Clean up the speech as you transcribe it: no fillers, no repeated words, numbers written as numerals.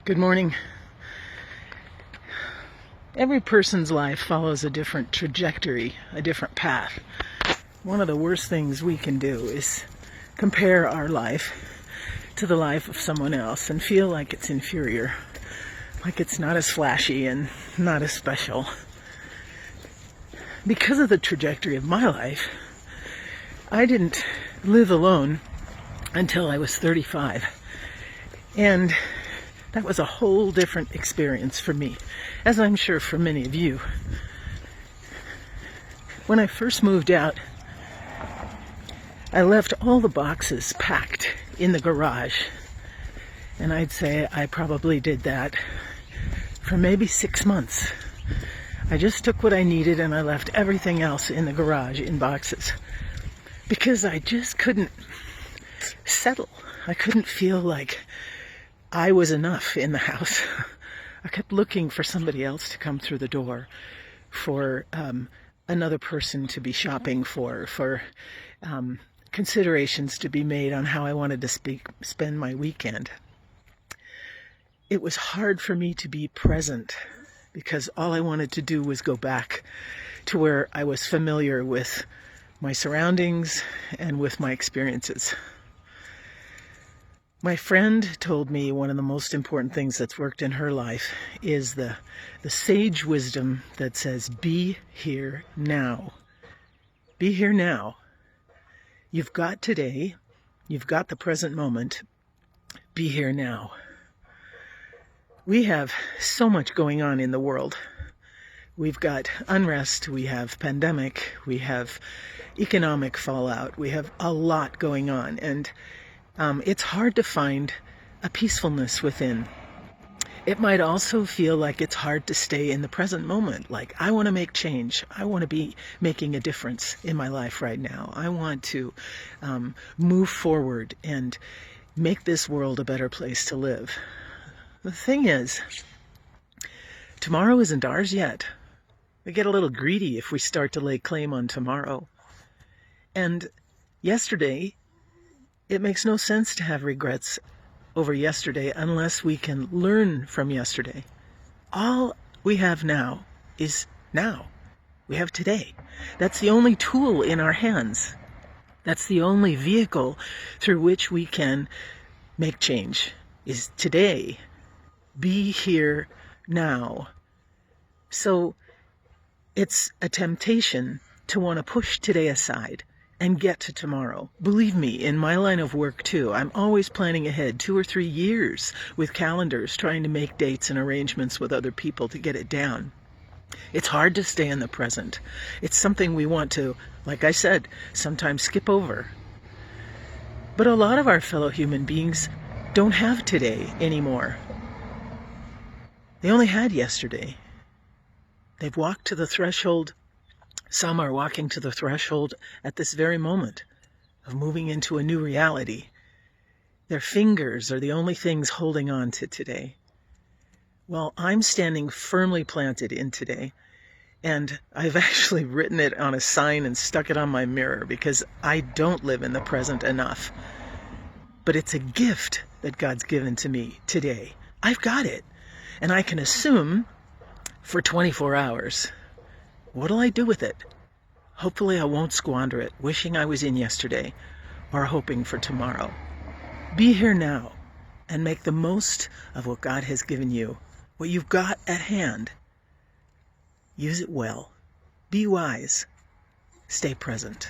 Good morning. Every person's life follows a different trajectory, a different path. One of the worst things we can do is compare our life to the life of someone else and feel like it's inferior, like it's not as flashy and not as special. Because of the trajectory of my life, I didn't live alone until I was 35. And that was a whole different experience for me, as I'm sure for many of you. When I first moved out, I left all the boxes packed in the garage. And I'd say I probably did that for maybe 6 months. I just took what I needed and I left everything else in the garage in boxes. Because I just couldn't settle. I couldn't feel like I was enough in the house. I kept looking for somebody else to come through the door, for another person to be shopping for considerations to be made on how I wanted to spend my weekend. It was hard for me to be present because all I wanted to do was go back to where I was familiar with my surroundings and with my experiences. My friend told me one of the most important things that's worked in her life is the sage wisdom that says, be here now. Be here now. You've got today. You've got the present moment. Be here now. We have so much going on in the world. We've got unrest. We have pandemic. We have economic fallout. We have a lot going on. And it's hard to find a peacefulness within. It might also feel like it's hard to stay in the present moment. Like, I want to make change. I want to be making a difference in my life right now. I want to move forward and make this world a better place to live. The thing is, tomorrow isn't ours yet. We get a little greedy if we start to lay claim on tomorrow. And yesterday, it makes no sense to have regrets over yesterday unless we can learn from yesterday. All we have now is now. We have today. That's the only tool in our hands. That's the only vehicle through which we can make change, is today. Be here now. So it's a temptation to want to push today aside and get to tomorrow. Believe me, in my line of work too, I'm always planning ahead 2 or 3 years with calendars, trying to make dates and arrangements with other people to get it down. It's hard to stay in the present. It's something we want to, like I said, sometimes skip over. But a lot of our fellow human beings don't have today anymore. They only had yesterday. They've walked to the threshold. Some are walking to the threshold at this very moment of moving into a new reality. Their fingers are the only things holding on to today. Well, I'm standing firmly planted in today, and I've actually written it on a sign and stuck it on my mirror because I don't live in the present enough. But it's a gift that God's given to me today. I've got it, and I can assume for 24 hours. What'll I do with it? Hopefully I won't squander it, wishing I was in yesterday or hoping for tomorrow. Be here now and make the most of what God has given you, what you've got at hand. Use it well. Be wise. Stay present.